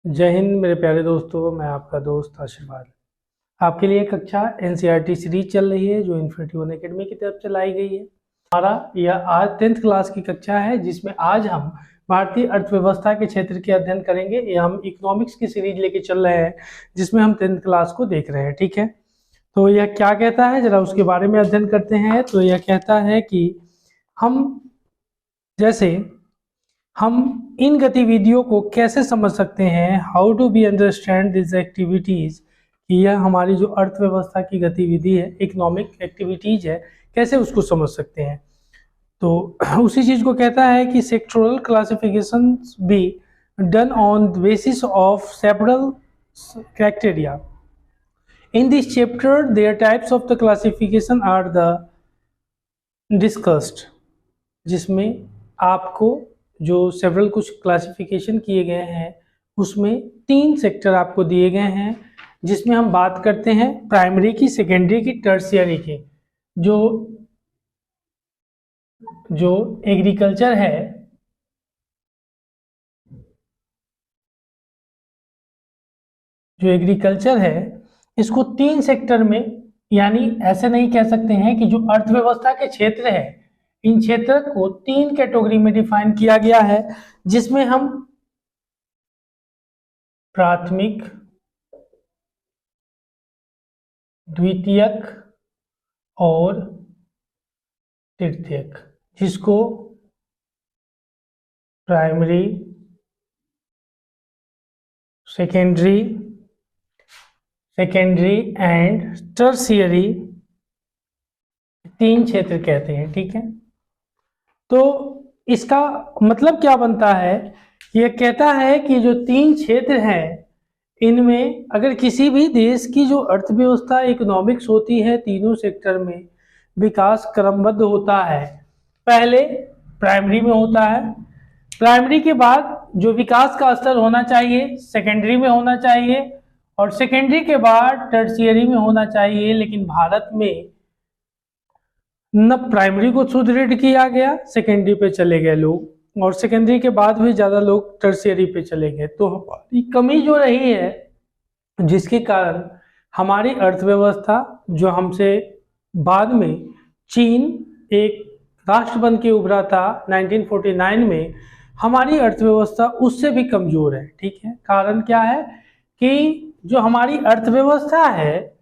जय हिंद मेरे प्यारे दोस्तों। मैं आपका दोस्त आशीर्वाद आपके लिए कक्षा एनसीईआरटी सीरीज चल रही है जो इन्फिनिटी वन एकेडमी की तरफ चलाई गई है। हमारा यह आज 10th क्लास की कक्षा है जिसमें आज हम भारतीय अर्थव्यवस्था के क्षेत्र के अध्ययन करेंगे। ये हम इकोनॉमिक्स की सीरीज लेके चल रहे हैं जिसमें हम 10th क्लास को देख रहे हैं। ठीक है, तो यह क्या कहता है जरा उसके बारे में अध्ययन करते हैं। तो यह कहता है कि हम जैसे हम इन गतिविधियों को कैसे समझ सकते हैं, how to be understand this activities, कि यह हमारी जो अर्थव्यवस्था की गतिविधि है, इकोनॉमिक एक्टिविटीज है, कैसे उसको समझ सकते हैं। तो उसी चीज को कहता है कि sectoral classification be done on basis of several criteria. In this chapter there types of the classification are the discussed, जिसमें आपको जो सेवरल कुछ क्लासिफिकेशन किए गए हैं उसमें 3 सेक्टर आपको दिए गए हैं, जिसमें हम बात करते हैं प्राइमरी की, सेकेंडरी की, टर्शियरी की। जो एग्रीकल्चर है, इसको 3 सेक्टर में, यानी ऐसे नहीं कह सकते हैं कि जो अर्थव्यवस्था के क्षेत्र है, इन क्षेत्र को 3 कैटेगरी में डिफाइन किया गया है, जिसमें हम प्राथमिक, द्वितीयक और तृतीयक, जिसको प्राइमरी, सेकेंडरी एंड टर्शियरी 3 क्षेत्र कहते हैं। ठीक है, तो इसका मतलब क्या बनता है? यह कहता है कि जो 3 क्षेत्र हैं इनमें अगर किसी भी देश की जो अर्थव्यवस्था इकोनॉमिक्स होती है, तीनों सेक्टर में विकास क्रमबद्ध होता है। पहले प्राइमरी में होता है, प्राइमरी के बाद जो विकास का स्तर होना चाहिए सेकेंडरी में होना चाहिए, और सेकेंडरी के बाद टर्शियरी में होना चाहिए। लेकिन भारत में न प्राइमरी को सुदृढ़ किया गया, सेकेंडरी पे चले गए लोग, और सेकेंडरी के बाद भी ज़्यादा लोग टर्शियरी पे चले गए। तो हमारी कमी जो रही है, जिसके कारण हमारी अर्थव्यवस्था जो हमसे बाद में चीन एक राष्ट्र बन के उभरा था 1949 में, हमारी अर्थव्यवस्था उससे भी कमजोर है। ठीक है, कारण क्या है कि जो हमारी अर्थव्यवस्था है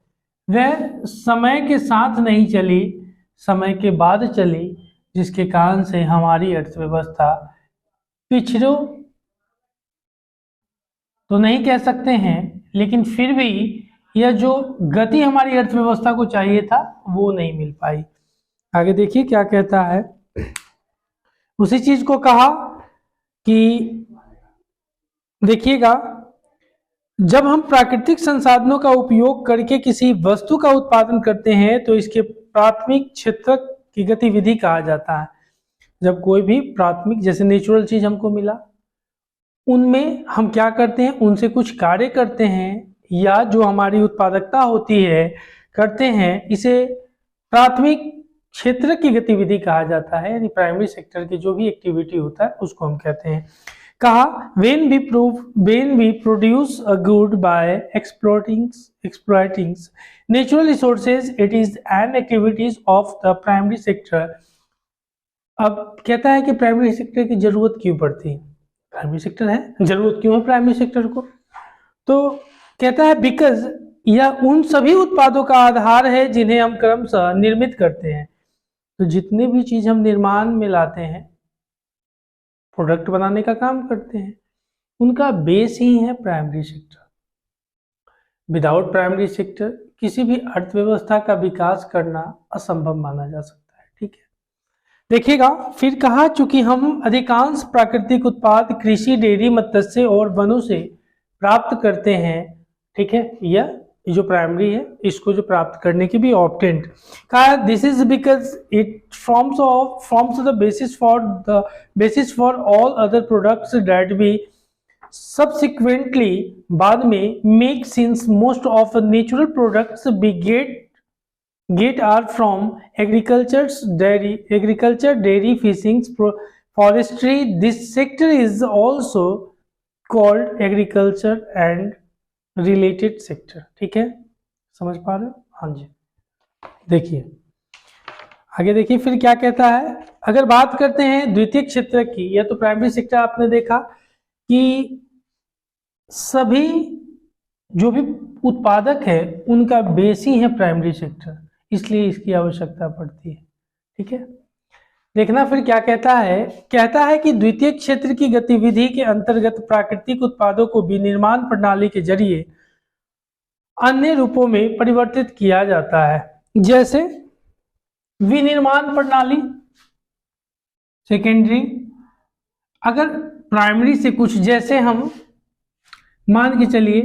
वह समय के साथ नहीं चली, समय के बाद चली, जिसके कारण से हमारी अर्थव्यवस्था पिछड़ो तो नहीं कह सकते हैं, लेकिन फिर भी यह जो गति हमारी अर्थव्यवस्था को चाहिए था वो नहीं मिल पाई। आगे देखिए क्या कहता है। उसी चीज को कहा कि देखिएगा, जब हम प्राकृतिक संसाधनों का उपयोग करके किसी वस्तु का उत्पादन करते हैं तो इसके प्राथमिक क्षेत्र की गतिविधि कहा जाता है। जब कोई भी प्राथमिक, जैसे नेचुरल चीज हमको मिला, उनमें हम क्या करते हैं, उनसे कुछ कार्य करते हैं, या जो हमारी उत्पादकता होती है करते हैं, इसे प्राथमिक क्षेत्र की गतिविधि कहा जाता है। यानी प्राइमरी सेक्टर की जो भी एक्टिविटी होता है उसको हम कहते हैं। कहा when we produce a good by exploiting natural resources, it is an activities of the primary sector। अब कहता है कि प्राइमरी सेक्टर की जरूरत क्यों पड़ती है, प्राइमरी सेक्टर है, जरूरत क्यों है प्राइमरी सेक्टर को? तो कहता है बिकॉज यह उन सभी उत्पादों का आधार है जिन्हें हम क्रमशः निर्मित करते हैं। तो जितने भी चीज हम निर्माण में लाते हैं, प्रोडक्ट बनाने का काम करते हैं, उनका बेस ही है primary sector. Without primary sector किसी भी अर्थव्यवस्था का विकास करना असंभव माना जा सकता है। ठीक है, देखिएगा फिर कहा, चूंकि हम अधिकांश प्राकृतिक उत्पाद कृषि, डेयरी, मत्स्य और वनों से प्राप्त करते हैं। ठीक है, यह जो प्राइमरी है इसको जो प्राप्त करने की भी ऑप्टेंट कहा, this is because it forms the basis for all other products that be subsequently बाद में make, since most of natural products be get are from agriculture, dairy, fishing, forestry. This sector is also called agriculture and related sector. ठीक है, समझ पा रहे हो? हाँ जी। देखिए आगे, देखिए फिर क्या कहता है। अगर बात करते हैं द्वितीय क्षेत्र की, या तो प्राइमरी सेक्टर आपने देखा कि सभी जो भी उत्पादक है उनका बेस ही है प्राइमरी सेक्टर, इसलिए इसकी आवश्यकता पड़ती है। ठीक है, देखना फिर क्या कहता है। कहता है कि द्वितीय क्षेत्र की गतिविधि के अंतर्गत प्राकृतिक उत्पादों को विनिर्माण प्रणाली के जरिए अन्य रूपों में परिवर्तित किया जाता है। जैसे विनिर्माण प्रणाली, सेकेंडरी, अगर प्राइमरी से कुछ, जैसे हम मान के चलिए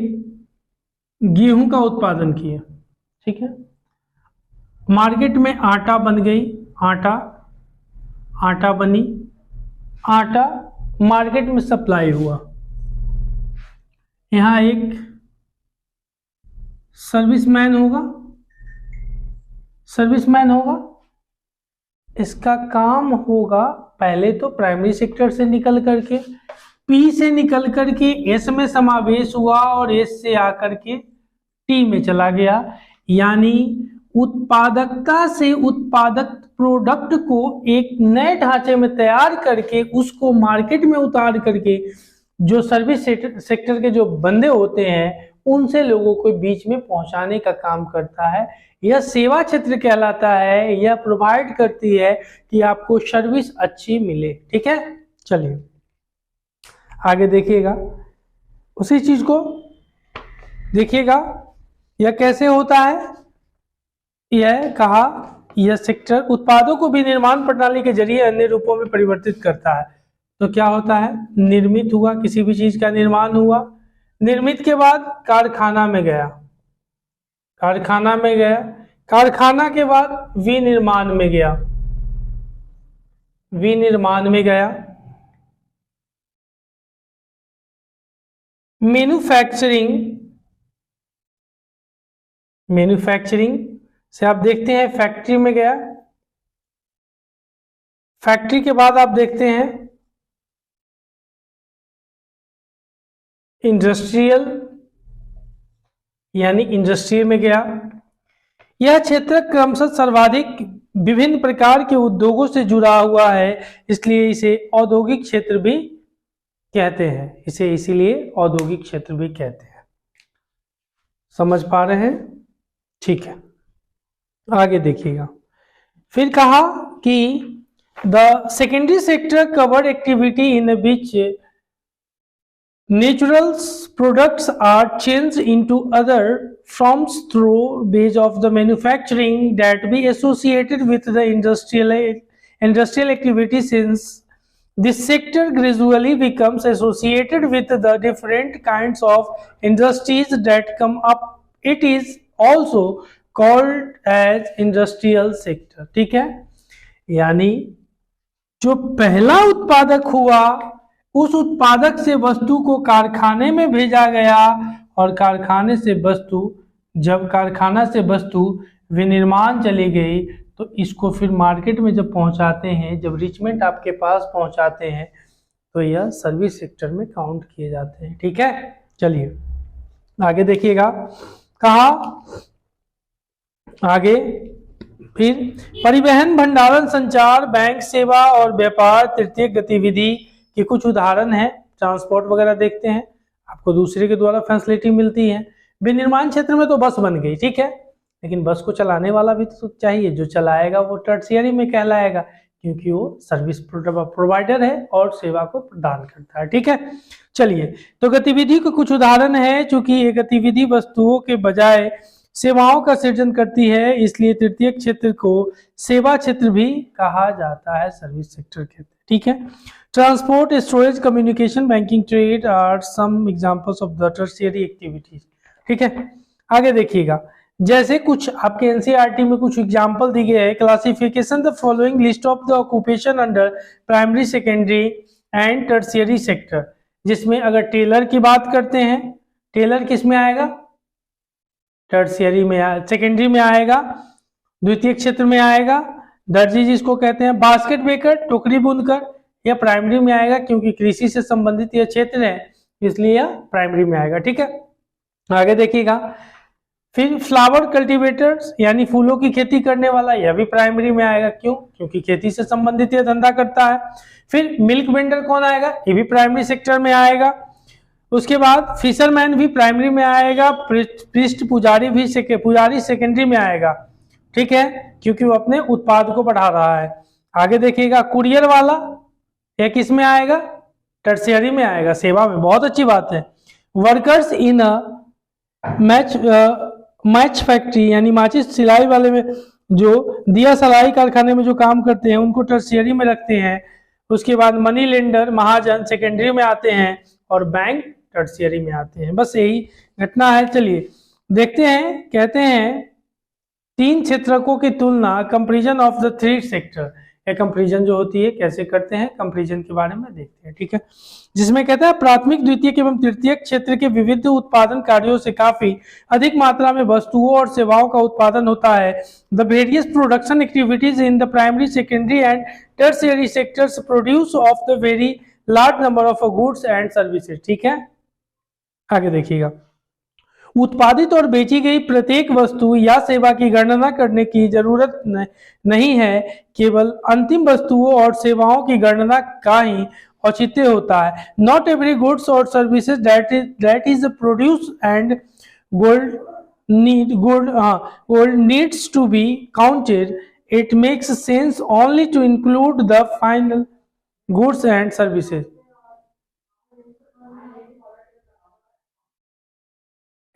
गेहूं का उत्पादन किए, ठीक है, मार्केट में आटा बन गई, आटा बनी, आटा मार्केट में सप्लाई हुआ, यहां एक सर्विसमैन होगा, इसका काम होगा पहले तो प्राइमरी सेक्टर से निकल करके, पी से निकल करके एस में समावेश हुआ और एस से आकर के टी में चला गया, यानी उत्पादकता से उत्पादक प्रोडक्ट को एक नए ढांचे में तैयार करके उसको मार्केट में उतार करके जो सर्विस सेक्टर के जो बंदे होते हैं उनसे लोगों को बीच में पहुंचाने का काम करता है। यह सेवा क्षेत्र कहलाता है, यह प्रोवाइड करती है कि आपको सर्विस अच्छी मिले। ठीक है, चलिए आगे देखिएगा, उसी चीज को देखिएगा यह कैसे होता है। यह कहा, यह सेक्टर उत्पादों को विनिर्माण प्रणाली के जरिए अन्य रूपों में परिवर्तित करता है। तो क्या होता है, निर्मित हुआ, किसी भी चीज का निर्माण हुआ, निर्मित के बाद कारखाना में गया, कारखाना के बाद विनिर्माण में गया, मैन्युफैक्चरिंग से आप देखते हैं फैक्ट्री में गया, फैक्ट्री के बाद आप देखते हैं इंडस्ट्रियल, यानी इंडस्ट्री में गया। यह क्षेत्र क्रमशः सर्वाधिक विभिन्न प्रकार के उद्योगों से जुड़ा हुआ है, इसलिए इसे औद्योगिक क्षेत्र भी कहते हैं, इसीलिए औद्योगिक क्षेत्र भी कहते हैं। समझ पा रहे हैं? ठीक है, आगे देखिएगा। फिर कहा कि the secondary sector covered activity in which natural products are changed into other forms through ways of the manufacturing that be associated with the industrial activity. Since this sector gradually becomes associated with the different kinds of industries that come up, it is also called as industrial sector. ठीक है, यानी जो पहला उत्पादक हुआ उस उत्पादक से वस्तु को कारखाने में भेजा गया, और कारखाना से वस्तु विनिर्माण चली गई, तो इसको फिर मार्केट में जब पहुंचाते हैं, जब रिचमेंट आपके पास पहुंचाते हैं, तो यह सर्विस सेक्टर में काउंट किए जाते हैं। ठीक है, चलिए आगे देखिएगा। कहा आगे, फिर परिवहन, भंडारण, संचार, बैंक सेवा और व्यापार तृतीय गतिविधि के कुछ उदाहरण है। ट्रांसपोर्ट वगैरह देखते हैं, आपको दूसरे के द्वारा फैसिलिटी मिलती है। विनिर्माण क्षेत्र में तो बस बन गई, ठीक है, लेकिन बस को चलाने वाला भी तो चाहिए, जो चलाएगा वो टर्शियरी में कहलाएगा, क्योंकि वो सर्विस प्रोवाइडर है और सेवा को प्रदान करता है। ठीक है, चलिए, तो गतिविधि के कुछ उदाहरण है। चूंकि ये गतिविधि वस्तुओं के बजाय सेवाओं का सृजन करती है, इसलिए तृतीय क्षेत्र को सेवा क्षेत्र भी कहा जाता है, सर्विस सेक्टर कहते हैं। ठीक है, transport, storage, communication, banking, trade are some examples of the tertiary activities. ठीक है, आगे देखिएगा, जैसे कुछ आपके एनसीईआरटी में कुछ एग्जांपल दी गए हैं। Classification the following list of the occupation under primary, secondary and tertiary sector, जिसमें अगर टेलर की बात करते हैं, टेलर किस में आएगा, टर्शियरी में, सेकेंडरी में आएगा, द्वितीय क्षेत्र में आएगा। दर्जी जिसको कहते हैं, बास्केट बेकर, टोकरी बुनकर, यह प्राइमरी में आएगा क्योंकि कृषि से संबंधित यह क्षेत्र है, इसलिए यह प्राइमरी में आएगा। ठीक है, आगे देखिएगा। फिर फ्लावर कल्टीवेटर्स यानी फूलों की खेती करने वाला, यह भी प्राइमरी में आएगा। क्यों? क्योंकि खेती से संबंधित यह धंधा करता है। फिर मिल्क वेंडर कौन आएगा? ये भी प्राइमरी सेक्टर में आएगा। उसके बाद फिशरमैन भी प्राइमरी में आएगा। पृष्ठ पुजारी भी पुजारी सेकेंडरी में आएगा। ठीक है, क्योंकि वो अपने उत्पाद को बढ़ा रहा है। आगे देखिएगा, कुरियर वाला यह किस में आएगा? टर्शियरी में आएगा, सेवा में। बहुत अच्छी बात है। वर्कर्स इन मैच फैक्ट्री यानी माचिस सिलाई वाले में, जो दिया सलाई कारखाने में जो काम करते हैं उनको टर्शियरी में रखते हैं। उसके बाद मनी लेंडर महाजन सेकेंडरी में आते हैं और बैंक टर्शियरी में आते हैं। बस यही घटना है। चलिए देखते हैं। कहते हैं 3 क्षेत्रकों की तुलना, कंपैरिजन ऑफ द 3 सेक्टर। ये कंपैरिजन जो होती है कैसे करते हैं, कंपैरिजन के बारे में देखते हैं। ठीक है, जिसमें कहता है प्राथमिक, द्वितीयक एवं तृतीयक क्षेत्र के विविध उत्पादन कार्यों से काफी अधिक मात्रा में वस्तुओं और सेवाओं का उत्पादन होता है। The various production activities in the primary, secondary and tertiary sectors produce of the very large number of goods and services. ठीक है, आगे देखिएगा। उत्पादित और बेची गई प्रत्येक वस्तु या सेवा की गणना करने की जरूरत नहीं है, केवल अंतिम वस्तुओं और सेवाओं की गणना का ही औचित्य होता है। नॉट एवरी गुड्स और services that is produce and gold needs to be counted. It makes sense only to include the final goods and services.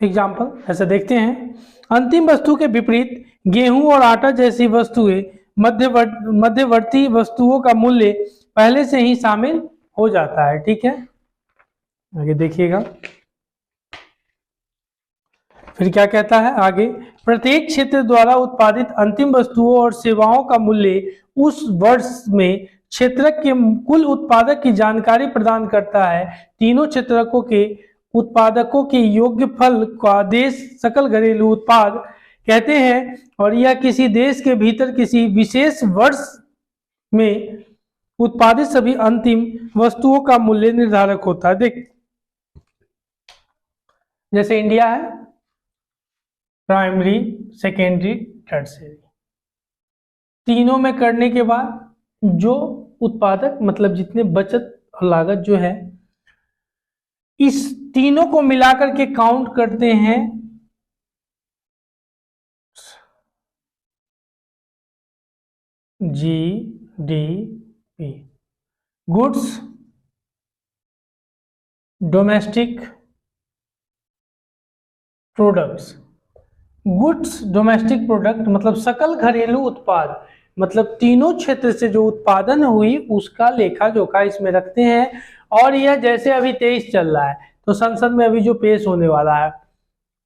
Example ऐसे देखते हैं। अंतिम वस्तु के विपरीत गेहूं और आटा जैसी वस्तुएं, मध्यवर्ती वस्तुओं का मूल्य पहले से ही शामिल हो जाता है। ठीक है, आगे देखिएगा। फिर क्या कहता है आगे? प्रत्येक क्षेत्र द्वारा उत्पादित अंतिम वस्तुओं और सेवाओं का मूल्य उस वर्ष में क्षेत्रक के कुल उत्पादक की जानकारी प्रदान करता है। तीनों क्षेत्रकों के उत्पादकों के योग्य फल का देश सकल घरेलू उत्पाद कहते हैं, और यह किसी देश के भीतर किसी विशेष वर्ष में उत्पादित सभी अंतिम वस्तुओं का मूल्य निर्धारक होता है। देख, जैसे इंडिया है प्राइमरी, सेकेंडरी, टर्शियरी, तीनों में करने के बाद जो उत्पादक मतलब जितने बचत और लागत जो है, इस तीनों को मिलाकर के काउंट करते हैं GDP, goods domestic products. Goods domestic product मतलब सकल घरेलू उत्पाद, मतलब तीनों क्षेत्र से जो उत्पादन हुई उसका लेखा जोखा इसमें रखते हैं। और यह जैसे अभी 23 चल रहा है तो संसद में अभी जो पेश होने वाला है,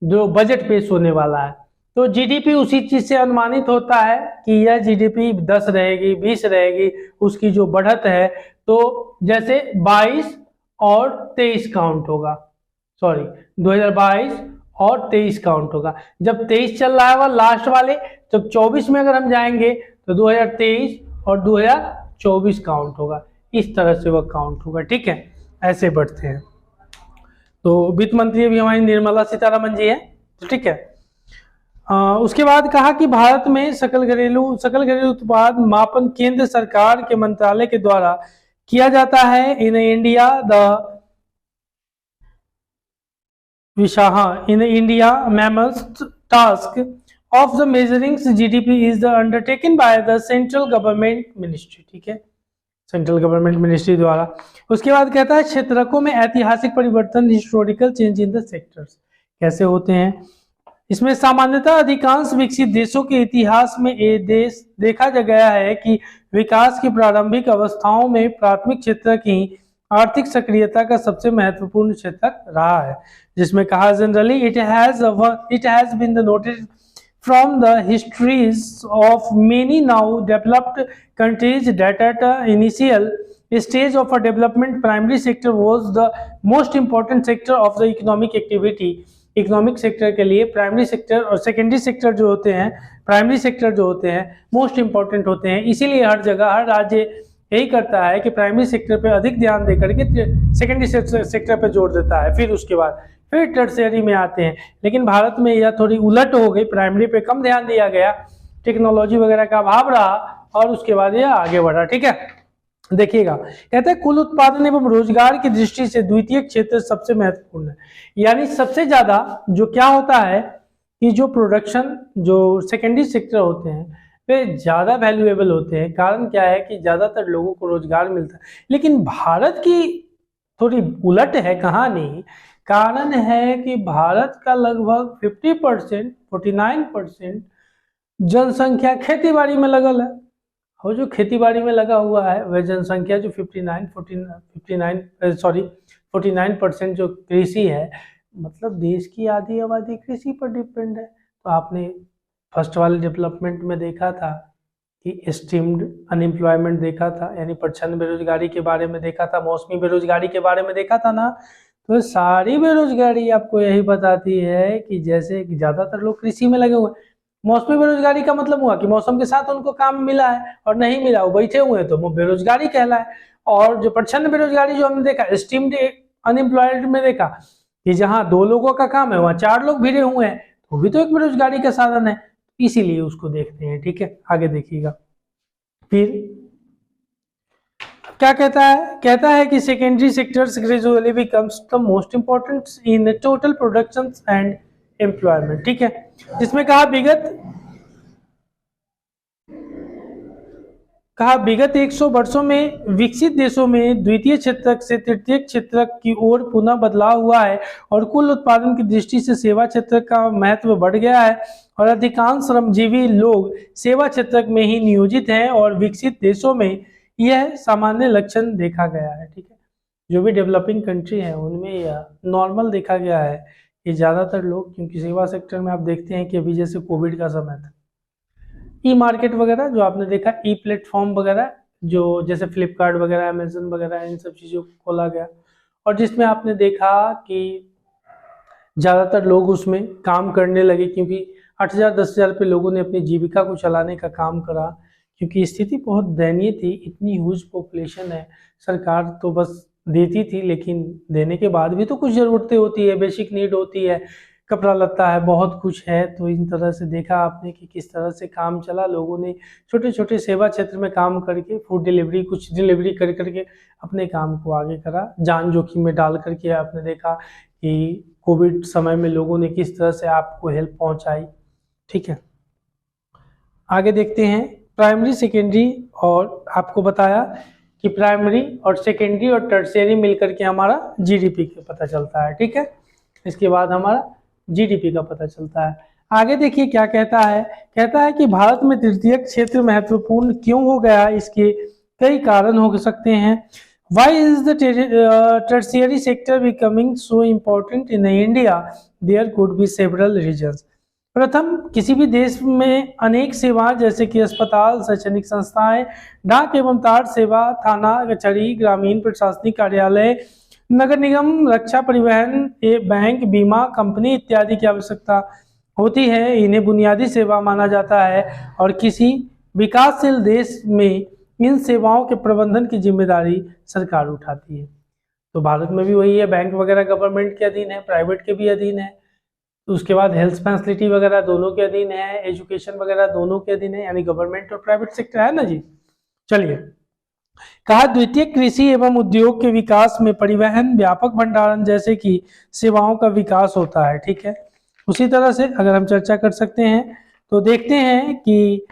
जो बजट पेश होने वाला है, तो जीडीपी उसी चीज से अनुमानित होता है कि यह जीडीपी 10 रहेगी, 20 रहेगी, उसकी जो बढ़त है। तो जैसे 22 और 23 काउंट होगा, सॉरी 2022 और 23 काउंट होगा। जब 23 चल रहा है वह लास्ट वाले, जब 24 में अगर हम जाएंगे तो 2023 और 2024 काउंट होगा। इस तरह से वह काउंट होगा। ठीक है, ऐसे बढ़ते हैं। तो वित्त मंत्री अभी हमारी निर्मला सीतारमन जी है। तो ठीक है, उसके बाद कहा कि भारत में सकल घरेलू उत्पाद मापन केंद्र सरकार के मंत्रालय के द्वारा किया जाता है। In India mammals task of the measuring GDP is the undertaken by the central government ministry। ठीक है, सेंट्रल गवर्नमेंट मिनिस्ट्री द्वारा। उसके बाद कहता है क्षेत्रकों में ऐतिहासिक परिवर्तन, historical change in the sectors कैसे होते हैं। इसमें सामान्यतः अधिकांश विकसित देशों के इतिहास में ये देश देखा गया है कि विकास की प्रारंभिक अवस्थाओं में प्राथमिक क्षेत्र की आर्थिक सक्रियता का सबसे महत्वपूर्ण क्षेत्र रहा है, जिसमें कहा generally it has been the noted from the histories of many now developed countries that at the initial stage of a development primary sector was the most important sector of the economic activity। Economic sector के लिए primary sector और secondary sector जो होते हैं, primary sector जो होते हैं most important होते हैं। इसीलिए हर जगह हर राज्य यही करता है कि प्राइमरी सेक्टर पे अधिक ध्यान दे करके सेकेंडरी सेक्टर पे जोड़ देता है, फिर उसके बाद फिर टर्शियरी में आते हैं। लेकिन भारत में यह थोड़ी उलट हो गई, प्राइमरी पे कम ध्यान दिया गया, टेक्नोलॉजी वगैरह का अभाव रहा और उसके बाद यह आगे बढ़ा। ठीक है, देखिएगा, कहते हैं कुल उत्पादन एवं रोजगार की दृष्टि से द्वितीय क्षेत्र सबसे महत्वपूर्ण है। यानी सबसे ज्यादा जो क्या होता है कि जो प्रोडक्शन, जो सेकेंडरी सेक्टर होते हैं वे ज्यादा वैल्यूएबल होते हैं। कारण क्या है कि ज्यादातर लोगों को रोजगार मिलता है। लेकिन भारत की थोड़ी उलट है कहानी। कारण है कि भारत का लगभग 50%, 49% जनसंख्या खेती बाड़ी में लगल है, और जो खेती बाड़ी में लगा हुआ है वह जनसंख्या जो 49% जो कृषि है, मतलब देश की आधी आबादी कृषि पर डिपेंड है। तो आपने फर्स्ट वाले डेवलपमेंट में देखा था कि स्ट्रीम्ड अनएम्प्लॉयमेंट देखा था, यानी प्रच्छन्न बेरोजगारी के बारे में देखा था, मौसमी बेरोजगारी के बारे में देखा था ना। तो सारी बेरोजगारी आपको यही बताती है कि जैसे कि ज्यादातर लोग कृषि में लगे हुए हैं। मौसमी बेरोजगारी का मतलब हुआ कि मौसम के साथ उनको काम मिला है और नहीं मिला, वो बैठे हुए हैं, तो वो बेरोजगारी कहलाए। और जो प्रच्छन्न बेरोजगारी जो हमने देखा, स्ट्रीम्ड अनएम्प्लॉयड में देखा कि जहां 2 लोगों का काम है वहां 4 लोग भिड़े हुए हैं, तो भी तो एक बेरोजगारी का साधन है, इसीलिए उसको देखते हैं। ठीक है, आगे देखिएगा। फिर क्या कहता है कि secondary sectors gradually becomes the most important in total production and employment. ठीक है, जिसमें कहा विगत 100 वर्षों में विकसित देशों में द्वितीय क्षेत्रक से तृतीय क्षेत्रक की ओर पुनः बदलाव हुआ है और कुल उत्पादन की दृष्टि से सेवा क्षेत्र का महत्व बढ़ गया है और अधिकांश श्रमजीवी लोग सेवा क्षेत्र में ही नियोजित हैं और विकसित देशों में यह सामान्य लक्षण देखा गया है। ठीक है, जो भी डेवलपिंग कंट्री है उनमें यह नॉर्मल देखा गया है कि ज्यादातर लोग, क्योंकि सेवा सेक्टर में आप देखते हैं कि अभी जैसे कोविड का समय था, ई मार्केट वगैरह जो आपने देखा, ई प्लेटफॉर्म वगैरह जो जैसे फ्लिपकार्ट वगैरह, अमेजन वगैरह, इन सब चीज़ों को खोला गया और जिसमें आपने देखा कि ज़्यादातर लोग उसमें काम करने लगे, क्योंकि 8,000 10,000 पे लोगों ने अपनी जीविका को चलाने का काम करा, क्योंकि स्थिति बहुत दयनीय थी। इतनी ह्यूज पॉपुलेशन है, सरकार तो बस देती थी, लेकिन देने के बाद भी तो कुछ ज़रूरतें होती है, बेसिक नीड होती है, कपड़ा लत्ता है, बहुत कुछ है। तो इन तरह से देखा आपने कि किस तरह से काम चला। लोगों ने छोटे छोटे सेवा क्षेत्र में काम करके, फूड डिलीवरी, कुछ डिलीवरी कर करके अपने काम को आगे करा, जान जोखिम में डाल करके। आपने देखा कि कोविड समय में लोगों ने किस तरह से आपको हेल्प पहुंचाई। ठीक है, आगे देखते हैं प्राइमरी सेकेंडरी, और आपको बताया कि प्राइमरी और सेकेंडरी और टर्शियरी मिलकर के हमारा जीडीपी का पता चलता है। ठीक है, इसके बाद हमारा जीडीपी का पता चलता है। आगे देखिए क्या कहता है कि भारत में तृतीय क्षेत्र महत्वपूर्ण क्यों हो गया, इसके कई कारण हो सकते हैं। Why is the tertiary sector becoming so important in India? There could be several reasons. प्रथम, किसी भी देश में अनेक सेवाएं जैसे कि अस्पताल, शैक्षणिक संस्थाएं, डाक एवं तार सेवा, थाना कचहरी, ग्रामीण प्रशासनिक कार्यालय, नगर निगम, रक्षा, परिवहन, बैंक, बीमा कंपनी इत्यादि की आवश्यकता होती है। इन्हें बुनियादी सेवा माना जाता है और किसी विकासशील देश में इन सेवाओं के प्रबंधन की जिम्मेदारी सरकार उठाती है। तो भारत में भी वही है, बैंक वगैरह गवर्नमेंट के अधीन है, प्राइवेट के भी अधीन है। तो उसके बाद हेल्थ फैसिलिटी वगैरह दोनों के अधीन है, एजुकेशन वगैरह दोनों के अधीन है, यानी गवर्नमेंट और प्राइवेट सेक्टर है ना जी। चलिए, कहा द्वितीय कृषि एवं उद्योग के विकास में परिवहन, व्यापक भंडारण जैसे कि सेवाओं का विकास होता है। ठीक है, उसी तरह से अगर हम चर्चा कर सकते हैं तो देखते हैं कि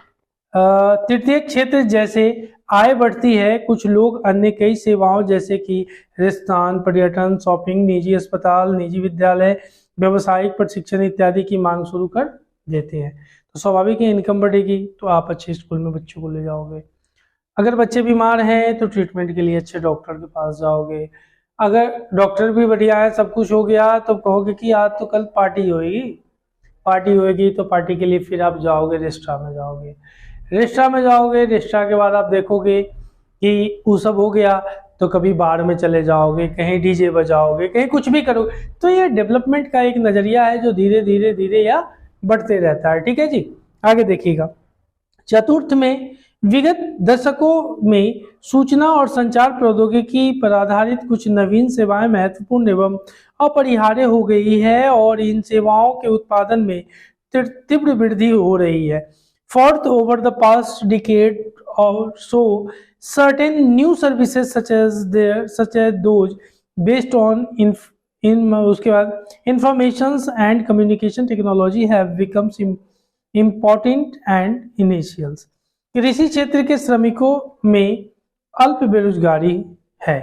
तृतीय क्षेत्र जैसे आय बढ़ती है, कुछ लोग अन्य कई सेवाओं जैसे कि रेस्त्रान, पर्यटन, शॉपिंग, निजी अस्पताल, निजी विद्यालय, व्यावसायिक प्रशिक्षण इत्यादि की मांग शुरू कर देते हैं। तो स्वाभाविक है, इनकम बढ़ेगी तो आप अच्छे स्कूल में बच्चों को ले जाओगे। अगर बच्चे बीमार हैं तो ट्रीटमेंट के लिए अच्छे डॉक्टर के पास जाओगे। अगर डॉक्टर भी बढ़िया है, सब कुछ हो गया, तो कहोगे कि आज तो कल पार्टी होएगी, तो पार्टी के लिए फिर आप जाओगे, रेस्टोरेंट में जाओगे। रेस्टोरेंट के बाद आप देखोगे कि वो सब हो गया तो कभी बार में चले जाओगे, कहीं डीजे बजाओगे, कहीं कुछ भी करोगे। तो ये डेवलपमेंट का एक नजरिया है जो धीरे धीरे धीरे या बढ़ते रहता है। ठीक है जी, आगे देखिएगा। चतुर्थ में विगत दशकों में सूचना और संचार प्रौद्योगिकी पर आधारित कुछ नवीन सेवाएं महत्वपूर्ण एवं अपरिहार्य हो गई है और इन सेवाओं के उत्पादन में तीव्र वृद्धि हो रही है। Fourth, over the past decade or so, certain new services such as those based on उसके बाद informations and communication technology have become important and initials। कृषि क्षेत्र के श्रमिकों में अल्प बेरोजगारी है।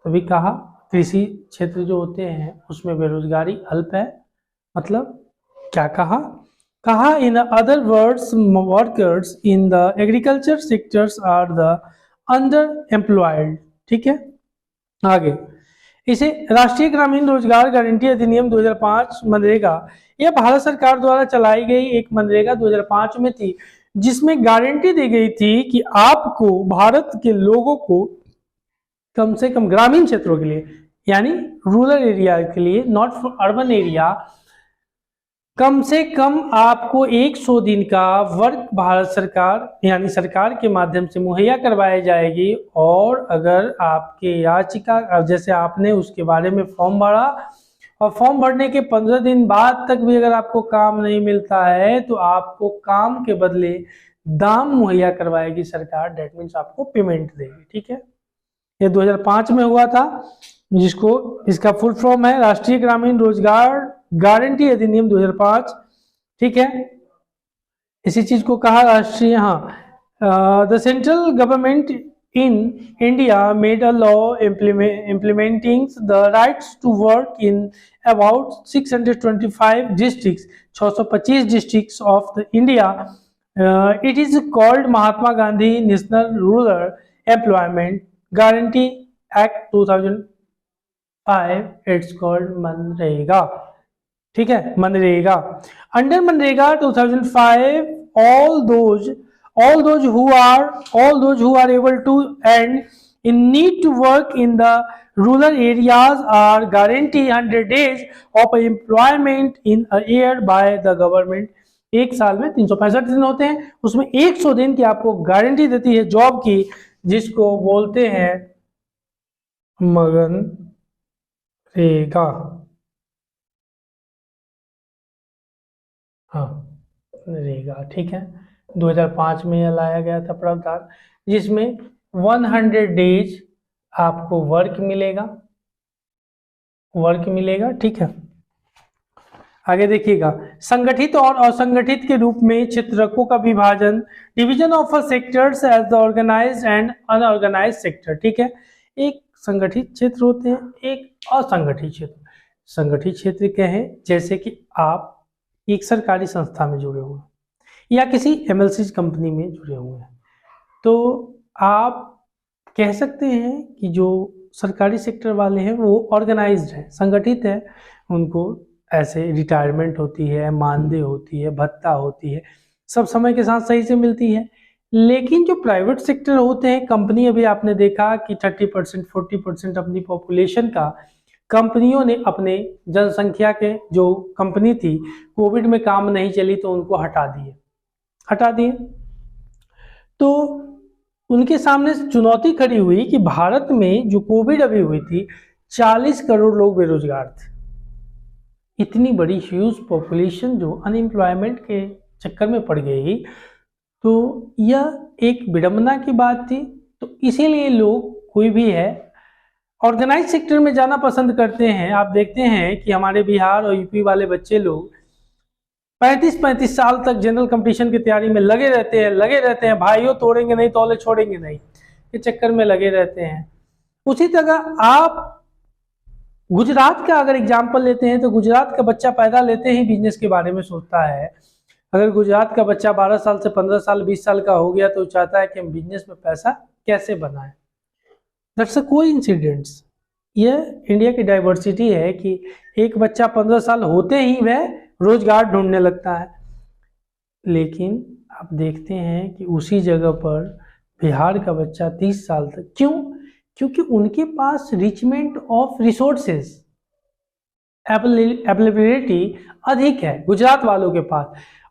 तभी कहा कृषि क्षेत्र जो होते हैं उसमें बेरोजगारी अल्प है। मतलब क्या कहा in other words workers in the agriculture sectors are the under employed. ठीक है, आगे इसे राष्ट्रीय ग्रामीण रोजगार गारंटी अधिनियम 2005 मनरेगा, यह भारत सरकार द्वारा चलाई गई एक मनरेगा 2005 में थी, जिसमें गारंटी दी गई थी कि आपको भारत के लोगों को कम से कम ग्रामीण क्षेत्रों के लिए यानी रूरल एरिया के लिए, नॉट फॉर अर्बन एरिया, कम से कम आपको 100 दिन का वर्क भारत सरकार यानी सरकार के माध्यम से मुहैया करवाई जाएगी। और अगर आपके याचिका जैसे आपने उसके बारे में फॉर्म भरा और फॉर्म भरने के 15 दिन बाद तक भी अगर आपको काम नहीं मिलता है तो आपको काम के बदले दाम मुहैया करवाएगी सरकार। डेट मीन्स आपको पेमेंट देगी। ठीक है, ये 2005 में हुआ था, जिसको इसका फुल फॉर्म है राष्ट्रीय ग्रामीण रोजगार गारंटी अधिनियम 2005। ठीक है, इसी चीज को कहा राष्ट्रीय। The central government in India made a law implementing the rights to work in about 625 districts, 625 districts of the India. It is called Mahatma Gandhi National Rural Employment Guarantee Act 2005. It's called MNREGA. ठीक है, MNREGA. Under MNREGA 2005 all those who are able to and in need to work in the rural areas are guaranteed 100 days of employment in a year by the government। एक साल में 365 दिन होते हैं, उसमें 100 दिन की आपको गारंटी देती है जॉब की, जिसको बोलते हैं मनरेगा। मनरेगा। ठीक है, 2005 में यह लाया गया था प्रावधान, जिसमें 100 डेज आपको वर्क मिलेगा। ठीक है, आगे देखिएगा, संगठित और असंगठित के रूप में क्षेत्रकों का विभाजन, division of a sectors as the organised and unorganised sector. ठीक है, एक संगठित क्षेत्र होते हैं, एक असंगठित क्षेत्र। संगठित क्षेत्र क्या है? जैसे कि आप एक सरकारी संस्था में जुड़े हुए हैं या किसी एमएलसी कंपनी में जुड़े हुए हैं, तो आप कह सकते हैं कि जो सरकारी सेक्टर वाले हैं वो ऑर्गेनाइज्ड है, संगठित है। उनको ऐसे रिटायरमेंट होती है, मानदेय होती है, भत्ता होती है, सब समय के साथ सही से मिलती है। लेकिन जो प्राइवेट सेक्टर होते हैं, कंपनी, अभी आपने देखा कि 30% 40% अपनी पॉपुलेशन का कंपनियों ने अपने जनसंख्या के जो कंपनी थी, कोविड में काम नहीं चली तो उनको हटा दिए। तो उनके सामने चुनौती खड़ी हुई कि भारत में जो कोविड अभी हुई थी 40 करोड़ लोग बेरोजगार थे। इतनी बड़ी ह्यूज पॉपुलेशन जो अनएम्प्लॉयमेंट के चक्कर में पड़ गई, तो यह एक विडंबना की बात थी। तो इसीलिए लोग, कोई भी है, ऑर्गेनाइज सेक्टर में जाना पसंद करते हैं। आप देखते हैं कि हमारे बिहार और यूपी वाले बच्चे लोग 35-35 साल तक जनरल कंपटीशन की तैयारी में लगे रहते हैं। भाइयों तोड़ेंगे नहीं, तौले छोड़ेंगे नहीं, के चक्कर में लगे रहते हैं। उसी तरह आप गुजरात का अगर एग्जाम्पल लेते हैं तो गुजरात का बच्चा पैदा लेते ही बिजनेस के बारे में सोचता है। अगर गुजरात का बच्चा 12 साल से 15 साल 20 साल का हो गया तो चाहता है कि हम बिजनेस में पैसा कैसे बनाएं। That's a coincidence. यह इंडिया की डाइवर्सिटी है कि एक बच्चा 15 साल होते ही वह रोजगार ढूंढने लगता है। लेकिन आप देखते हैं कि उसी जगह पर बिहार का बच्चा 30 साल तक, क्यों? क्योंकि उनके पास रिचमेंट ऑफ रिसोर्सेज, अवेलेबिलिटी अधिक है गुजरात वालों के पास,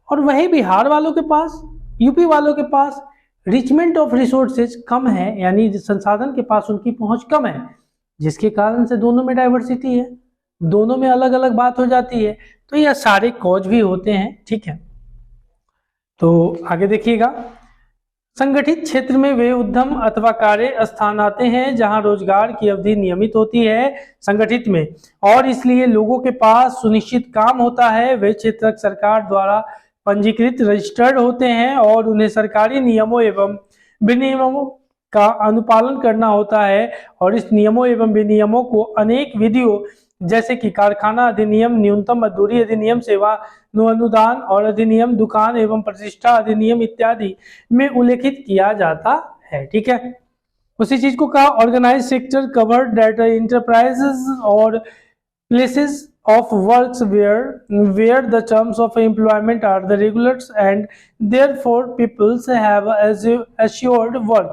और वही बिहार वालों के पास, यूपी वालों के पास रिचमेंट ऑफ रिसोर्सेज कम है, यानी संसाधन के पास उनकी पहुंच कम है, जिसके कारण से दोनों में डाइवर्सिटी है, दोनों में अलग अलग बात हो जाती है। तो यह सारे कॉज भी होते हैं, ठीक है। तो आगे देखिएगा, संगठित क्षेत्र में वे उद्यम अथवा कार्य स्थान आते हैं जहां रोजगार की अवधि नियमित होती है संगठित में, और इसलिए लोगों के पास सुनिश्चित काम होता है। वे क्षेत्र सरकार द्वारा पंजीकृत रजिस्टर्ड होते हैं और उन्हें सरकारी नियमों एवं विनियमों का अनुपालन करना होता है, और इस नियमों एवं विनियमों को अनेक विधियों जैसे कि कारखाना अधिनियम, न्यूनतम मजदूरी अधिनियम, सेवा अनुदान और अधिनियम, दुकान एवं प्रतिष्ठा अधिनियम इत्यादि में उल्लेखित किया जाता है, ठीक है। उसी चीज को कहा organise sector covered that enterprises और places of works where the terms of employment are the regulars and therefore peoples have assured work.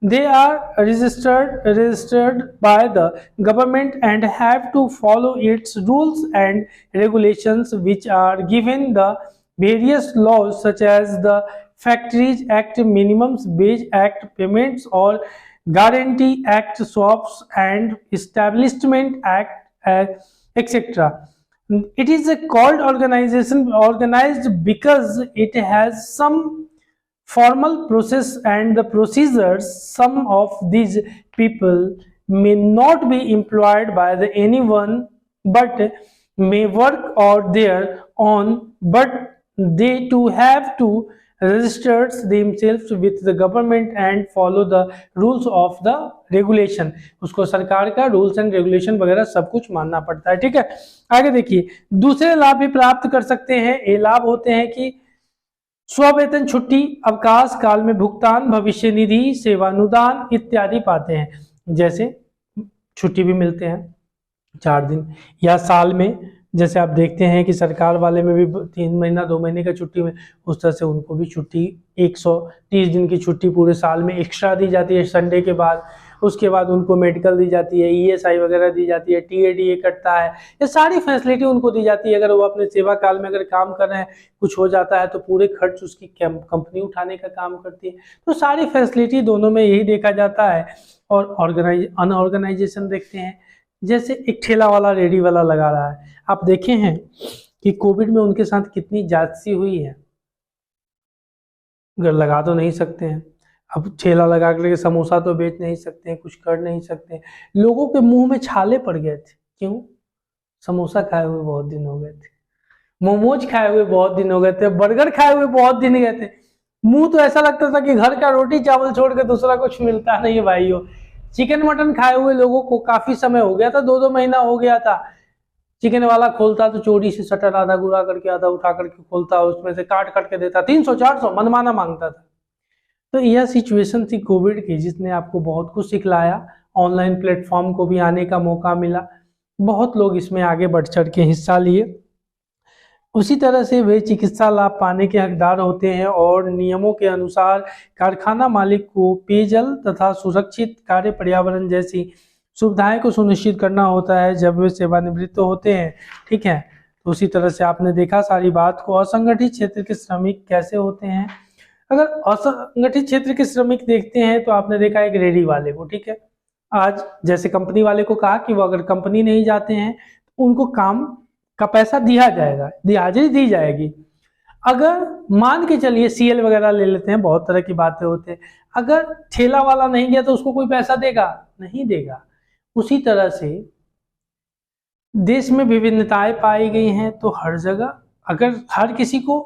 They are registered by the government and have to follow its rules and regulations, which are given the various laws such as the Factories Act, Minimum Wage Act, Payments or Guarantee Act, Swaps and Establishment Act, etc. It is called organization organized because it has some formal process and the procedures. Some of these people may not be employed by anyone but may work out their own, but they too have to register themselves with the government and follow the rules of the regulation. उसको सरकार का rules and regulation वगैरह सब कुछ मानना पड़ता है, ठीक है। आगे देखिए, दूसरे लाभ भी प्राप्त कर सकते हैं। ये लाभ होते हैं कि स्ववेतन छुट्टी, अवकाश काल में भुगतान, भविष्य निधि, सेवानुदान इत्यादि पाते हैं। जैसे छुट्टी भी मिलते हैं 4 दिन, या साल में जैसे आप देखते हैं कि सरकार वाले में भी 3 महीना 2 महीने का छुट्टी में, उस तरह से उनको भी छुट्टी 130 दिन की छुट्टी पूरे साल में एक्स्ट्रा दी जाती है संडे के बाद। उसके बाद उनको मेडिकल दी जाती है, ESI वगैरह दी जाती है, TADA कटता है, ये सारी फैसिलिटी उनको दी जाती है। अगर वो अपने सेवा काल में अगर काम कर रहे हैं, कुछ हो जाता है तो पूरे खर्च उसकी कंपनी उठाने का काम करती है। तो सारी फैसिलिटी दोनों में यही देखा जाता है। और अनऑर्गेनाइजेशन देखते हैं, जैसे एक ठेला वाला रेडी वाला लगा रहा है, आप देखे हैं कि कोविड में उनके साथ कितनी जादती हुई है। अगर लगा तो नहीं सकते हैं, अब ठेला लगा करके समोसा तो बेच नहीं सकते हैं, कुछ कर नहीं सकते। लोगों के मुंह में छाले पड़ गए थे, क्यों? समोसा खाए हुए बहुत दिन हो गए थे, मोमोज खाए हुए बहुत दिन हो गए थे, बर्गर खाए हुए बहुत दिन गए थे। मुंह तो ऐसा लगता था कि घर का रोटी चावल छोड़ के दूसरा कुछ मिलता नहीं है भाइयों। चिकन मटन खाए हुए लोगों को काफी समय हो गया था, 2-2 महीना हो गया था। चिकन वाला खोलता तो चोरी से शटर आधा गुरा करके आधा उठा करके खोलता, उसमें से काट के देता, 300-400 मनमाना मांगता था। तो यह सिचुएशन थी कोविड की, जिसने आपको बहुत कुछ सिखलाया। ऑनलाइन प्लेटफॉर्म को भी आने का मौका मिला, बहुत लोग इसमें आगे बढ़ चढ़ के हिस्सा लिए। उसी तरह से वे चिकित्सा लाभ पाने के हकदार होते हैं और नियमों के अनुसार कारखाना मालिक को पेयजल तथा सुरक्षित कार्य पर्यावरण जैसी सुविधाएं को सुनिश्चित करना होता है जब वे सेवानिवृत्त होते हैं, ठीक है। तो उसी तरह से आपने देखा सारी बात को। असंगठित क्षेत्र के श्रमिक कैसे होते हैं? अगर असंगठित क्षेत्र के श्रमिक देखते हैं तो आपने देखा एक रेडी वाले को, ठीक है। आज जैसे कंपनी वाले को कहा कि वो अगर कंपनी नहीं जाते हैं तो उनको काम का पैसा दिया जाएगा, हाजिरी दी जाएगी। अगर मान के चलिए CL वगैरह ले लेते हैं, बहुत तरह की बातें होते हैं, अगर ठेला वाला नहीं गया तो उसको कोई पैसा देगा? नहीं देगा। उसी तरह से देश में विभिन्नताएं पाई गई हैं, तो हर जगह अगर हर किसी को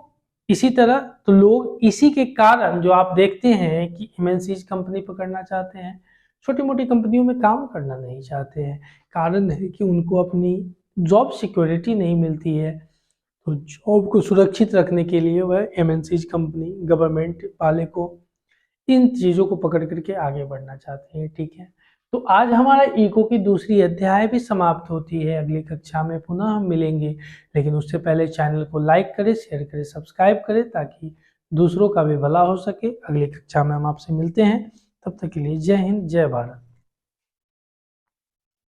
इसी तरह, तो लोग इसी के कारण जो आप देखते हैं कि MNCs कंपनी पकड़ना चाहते हैं, छोटी मोटी कंपनियों में काम करना नहीं चाहते हैं। कारण है कि उनको अपनी जॉब सिक्योरिटी नहीं मिलती है। तो जॉब को सुरक्षित रखने के लिए वह MNCs कंपनी गवर्नमेंट वाले को इन चीज़ों को पकड़ करके आगे बढ़ना चाहते हैं, ठीक है। तो आज हमारा इको की दूसरी अध्याय भी समाप्त होती है। अगली कक्षा में पुनः हम मिलेंगे, लेकिन उससे पहले चैनल को लाइक करें, शेयर करें, सब्सक्राइब करें, ताकि दूसरों का भी भला हो सके। अगली कक्षा में हम आपसे मिलते हैं, तब तक के लिए जय हिंद, जय भारत।